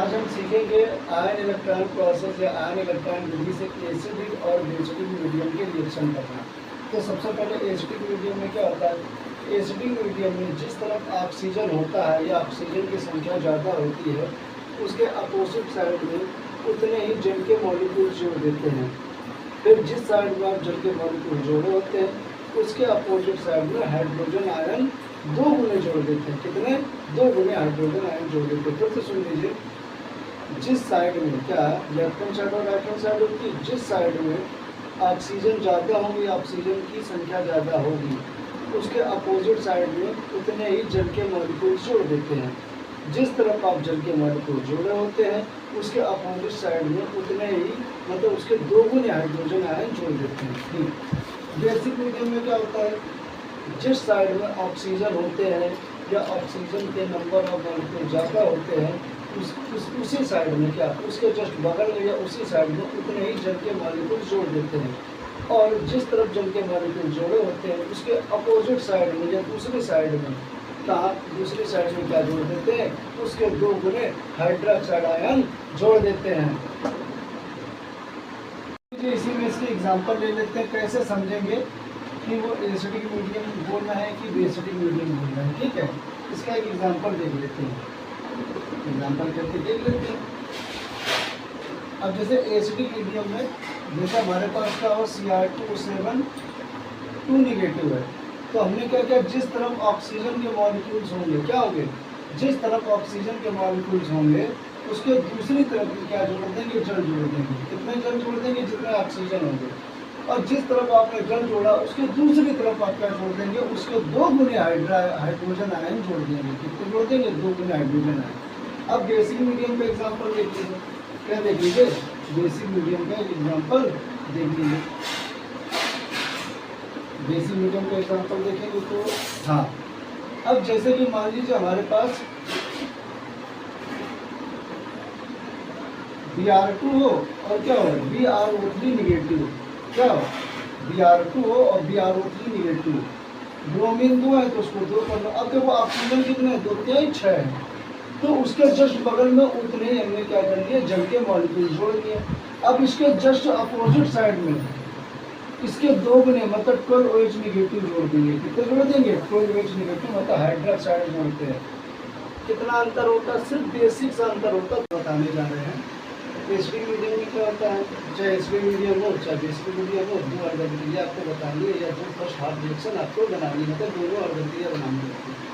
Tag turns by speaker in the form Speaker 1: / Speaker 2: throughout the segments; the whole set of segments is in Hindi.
Speaker 1: आज हम सीखेंगे आयन इलेक्ट्रॉन प्रोसेस या आयन इलेक्ट्रॉन विधि से एसिडिक और बेसिडिक मीडियम के रिएक्शन करना। तो सबसे पहले एसिडिक मीडियम में क्या होता है, एसिडिक मीडियम में जिस तरफ ऑक्सीजन होता है या ऑक्सीजन की संख्या ज़्यादा होती है उसके अपोजिट साइड में उतने ही जल के मॉलिक्यूल जोड़ देते हैं। फिर जिस साइड में आप जल के मॉलिक्यूल जोड़े होते हैं उसके अपोजिट साइड में हाइड्रोजन आयन 2 गुने जोड़ देते हैं। कितने? 2 गुने हाइड्रोजन आयन जोड़ देते हैं। फिर से सुन लीजिए, जिस साइड में क्या लेफ्ट हैंड साइड और राइट हैंड साइड होती है, जिस साइड में ऑक्सीजन ज़्यादा होगी, ऑक्सीजन की संख्या ज़्यादा होगी, उसके अपोजिट साइड में उतने ही जल के मॉलिक्यूल जोड़ देते हैं। जिस तरफ आप जल के मॉलिक्यूल जोड़े होते हैं उसके अपोजिट साइड में उतने ही मतलब उसके 2 गुने हाइड्रोजन आयन जोड़ देते हैं। बेसिक मीडियम में क्या होता है, जिस साइड में ऑक्सीजन होते हैं या ऑक्सीजन के नंबर ऑफ मॉलिक्यूल ज़्यादा होते हैं उसी साइड में क्या उसके जस्ट बगल में या उसी साइड में उतने ही जल के मॉलिक्यूल जोड़ देते हैं। और जिस तरफ जल के मॉलिक्यूल जोड़े होते हैं उसके अपोजिट साइड में या दूसरी साइड में कहाँ दूसरी साइड में क्या जोड़ देते हैं, उसके 2 गुने हाइड्रोक्साइड आयन जोड़ देते हैं। इसी में इसके एग्जांपल ले लेते हैं, कैसे समझेंगे कि वो एसिडिक मीडियम बोलना है कि बेसिडिक मीडियम बोलना है। ठीक है, इसका एक एग्जांपल देख लेते हैं, एग्जांपल करके देख लेते हैं। अब जैसे एसिडिक मीडियम में जैसे हमारे पास क्या हो Cr2O7 2 निगेटिव है, तो हमने क्या किया, जिस तरफ ऑक्सीजन के मॉलिक्यूल्स होंगे क्या होंगे, जिस तरफ ऑक्सीजन के मॉलिक्यूल्स होंगे उसके दूसरी तरफ क्या जोड़ देंगे, जल जोड़ देंगे। कितने जल जोड़ देंगे, जितने ऑक्सीजन होंगे। और जिस तरफ आपने जल जोड़ा उसके दूसरी तरफ आप क्या जोड़ देंगे, उसके 2 गुने हाइड्रोजन आयन जोड़ देंगे। कितने जोड़ देंगे, 2 गुने हाइड्रोजन आयन। अब बेसिक मीडियम का एग्जांपल देख लीजिए, क्या देख लीजिए, बेसिक मीडियम का एग्जांपल देख लीजिए। बेसिक मीडियम का एग्जांपल देखेंगे तो हाँ, अब जैसे कि मान लीजिए हमारे पास Br2 हो और क्या हो BrO3 निगेटिव, क्या हो Br2 हो और BrO3 निगेटिव। ब्रोमीन 2 है तो उसको 2 कर लो। अब देखो ऑक्सीजन कितने हैं, 2 3 6 है, तो उसके जस्ट बगल में उतने ही हमने क्या कर लिया, जल के मॉलिक्यूल जोड़ दिए। अब इसके जस्ट अपोजिट साइड में इसके 2 गुने मतलब 12OH निगेटिव जोड़ देंगे। कितने जोड़ देंगे, 12OH निगेटिव मतलब हाइड्रोक्साइड जोड़ते हैं। कितना अंतर होता है, सिर्फ बेसिक सा अंतर होता है, बताने जा रहे हैं। एसिडिक मीडियम में क्या होता है, चाहे एसिडिक मीडियम हो चाहे बेसिक मीडियम हो, 2 अर्धक्रिया आपको बतानी है या 2 फर्स्ट हाफ रिएक्शन आपको बनानी है, मतलब दोनों अर्धक्रिया बनानी होती है।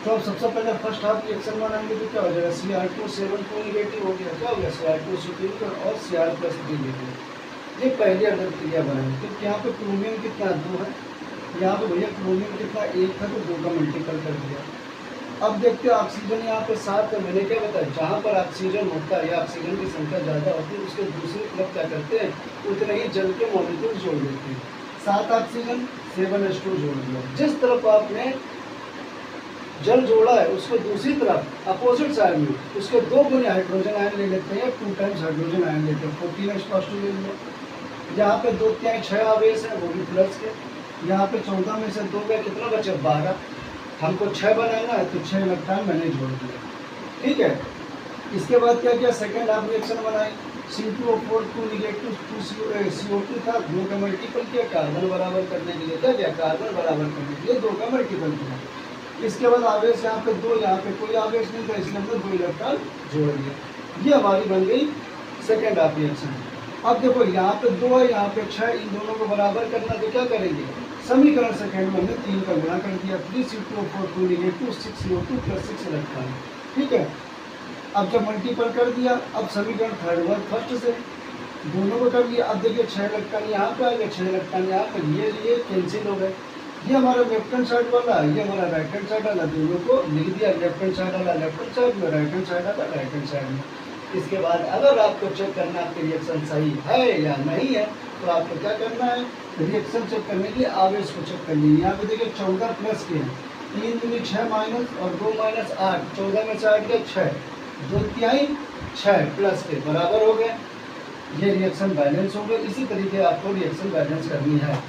Speaker 1: तो अब सबसे पहले फर्स्ट हाफ रिएक्शन बनाएंगे तो क्या हो जाएगा, Cr2O7 2 निगेटिव हो गया, क्या हो गया Cr2O3 और Cr+3 निगेटिव। ये पहली अर्धक्रिया बनाएंगे। तो यहाँ पे क्रोमियम कितना 2 है, यहाँ पे भैया क्रोमियम कितना 1 था तो 2 का मल्टीपल कर दिया। अब देखते हैं ऑक्सीजन यहाँ पे 7 है, मैंने क्या बताया, जहाँ पर ऑक्सीजन होता है या ऑक्सीजन की संख्या ज़्यादा होती है उसके दूसरी तरफ क्या करते हैं, उतने ही जल के मॉलिक्यूल जोड़ देते हैं। 7 ऑक्सीजन 7H2 जोड़ दिया। जिस तरफ आपने जल जोड़ा है उसको दूसरी तरफ अपोजिट साइड में उसके 2 गुने हाइड्रोजन आयन ले लेते हैं, 2 टाइम्स हाइड्रोजन आयन लेते हैं, 14H पॉजिटिव ले लिया। यहाँ पे 2 3 6 आवेश है वो भी प्लस के, यहाँ पे 14 में से 2 गए, कितना बचे 12। हमको 6 बनाना है तो 6 इलेक्ट्रॉन मैंने जोड़ दिया। ठीक है, इसके बाद क्या किया, सेकेंड हाफ रिएक्शन बनाई। C2O4 2 निगेटिव 2 CO2 था, 2 का मल्टीपल किया कार्बन बराबर करने के लिए। क्या किया, कार्बन बराबर करने के लिए 2 का मल्टीपल किया। इसके बाद आवेश यहाँ पे 2, यहाँ पे कोई आवेश नहीं था इसलिए हमने 2 इलेक्ट्रॉन जोड़ दिया। ये हमारी बन गई सेकेंड हाफ रिएक्शन। अब देखो यहाँ पे 2 है, यहाँ पे 6, इन दोनों को बराबर करना तो क्या करेंगे, समीकरण सेकेंड में हमने 3 का गुणा कर दिया। 3C2O4 2 negative 6CO2 + 6 electron. ठीक है, अब जब मल्टीपल कर दिया अब समीकरण थर्ड वन फर्स्ट से दोनों को कर लिया। अब देखिए 6 इलेक्ट्रॉन यहाँ पे आ गए, 6 इलेक्ट्रॉन यहाँ पे, ये कैंसिल हो गए। ये हमारा लेफ्ट हैंड साइड वाला, ये हमारा राइट हैंड साइड वाला, दोनों को लिख दिया। लेफ्ट हैंड साइड वाला लेफ्ट हैंड साइड में, राइट हैंड साइड वाला राइट हैंड साइड में। इसके बाद अगर आपको चेक करना आपके रिएक्शन सही है या नहीं है तो आपको क्या करना है, रिएक्शन चेक करने के लिए आवेश को चेक कर लीजिए। यहाँ पे देखिए 14 प्लस के हैं, 3 दूनी 6 माइनस और 2 माइनस 8, 14 में से 8 गया 6, 2 तिहाई 6 प्लस के बराबर हो गए। ये रिएक्शन बैलेंस हो गए। इसी तरीके आपको रिएक्शन बैलेंस करनी है।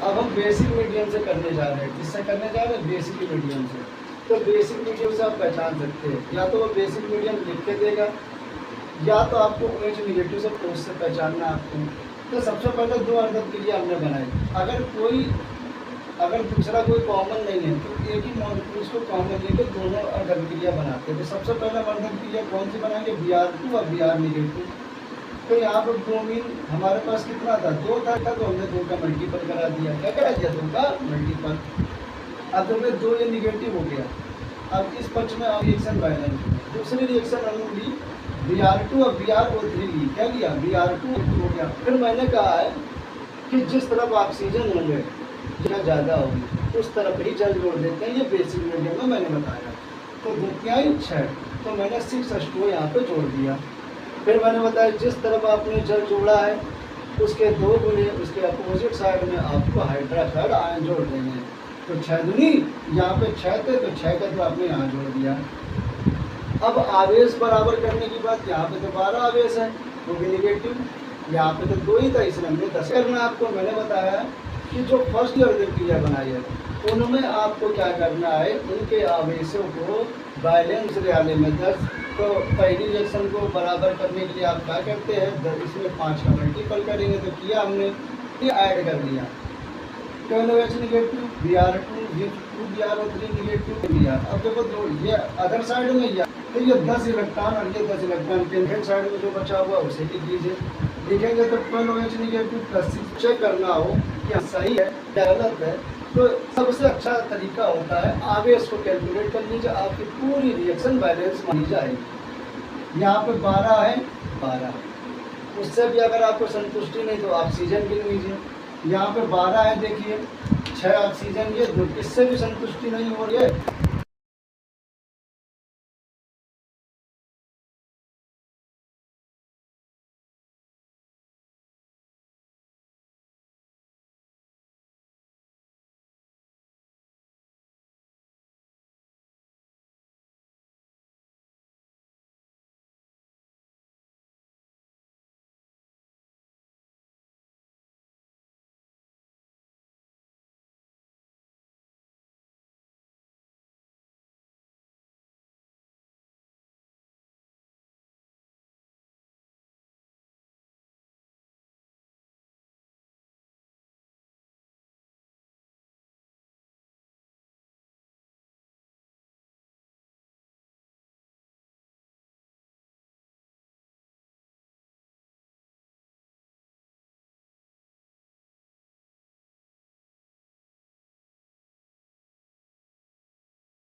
Speaker 1: अब हम बेसिक मीडियम से करने जा रहे हैं। किससे करने जा रहे हैं, बेसिक मीडियम से। तो बेसिक मीडियम से आप पहचान सकते हैं, या तो वो बेसिक मीडियम लिख के देगा, या तो आपको OH नेगेटिव से कोष से पहचानना आपको। तो सबसे पहले दो अर्धक क्रिया हमने बनाई। अगर दूसरा कोई कॉमन नहीं है तो एक ही मॉलिक्यूल्स को कॉमन लेके दोनों अर्धक क्रिया बनाते हैं। तो सबसे पहले अर्धक क्रिया कौन सी बनाएंगे, Br2 और Br नेगेटिव। तो यहाँ पर ब्रोमीन हमारे पास कितना था, 2 था, तो हमने 2 का मल्टीपल करा दिया। क्या करा दिया, 2 का मल्टीपल। अब तो 2 ये निगेटिव हो गया। अब इस पक्ष में रिएक्शन बैलेंस, दूसरी रिएक्शन हमने ली Br2 और BrO3 ली। क्या लिया, Br2 हो गया। फिर मैंने कहा है कि जिस तरफ ऑक्सीजन होंगे जहाँ ज़्यादा होगी उस तरफ ही जल जोड़ देते हैं। ये बेसिक मीडियम में मैंने बताया। तो द्वितीयाई 6, तो मैंने 6H2O यहाँ पे जोड़ दिया। फिर मैंने बताया जिस तरफ आपने जल जोड़ा है उसके 2 गुने उसके अपोजिट साइड में आपको हाइड्रोक्साइड आयन जोड़ देंगे। तो 6 दूनी, यहाँ पे 6 थे तो 6 का तो आपने यहाँ जोड़ दिया। अब आवेश बराबर करने की बात, यहाँ पे तो 12 आवेश है, वो भी निगेटिव। यहाँ पे तो 2 ही था, इसलिए हमने 10 करना। आपको मैंने बताया कि जो फर्स्ट ईयर क्रिया बनाई है उनमें आपको क्या करना है, उनके आवेशों को बैलेंस वाले में 10। तो पहली रिएक्शन को बराबर करने के लिए आप क्या करते हैं, इसमें 5 का मल्टीपल करेंगे। तो किया हमने, ये ऐड कर दिया। OH negative, Br2, 2BrO3 negative लिया। अब देखो दो ये अदर साइड में लिया, तो ये 10 इलेक्ट्रॉन और ये 10 इलेक्ट्रॉन पेन साइड में जो बचा हुआ उसे लिख लीजिए। लिखेंगे तो 12OH नेगेटिव प्लस 6 चेक करना हो कि सही है या गलत है, तो सबसे अच्छा तरीका होता है आवेश को कैलकुलेट कर लीजिए, आपकी पूरी रिएक्शन बैलेंस मानी जाएगी। यहाँ पे 12 है, 12, उससे भी अगर आपको संतुष्टि नहीं तो ऑक्सीजन गिन लीजिए। यहाँ पे 12 है, देखिए 6 ऑक्सीजन, ये 2, इससे भी संतुष्टि नहीं हो रही है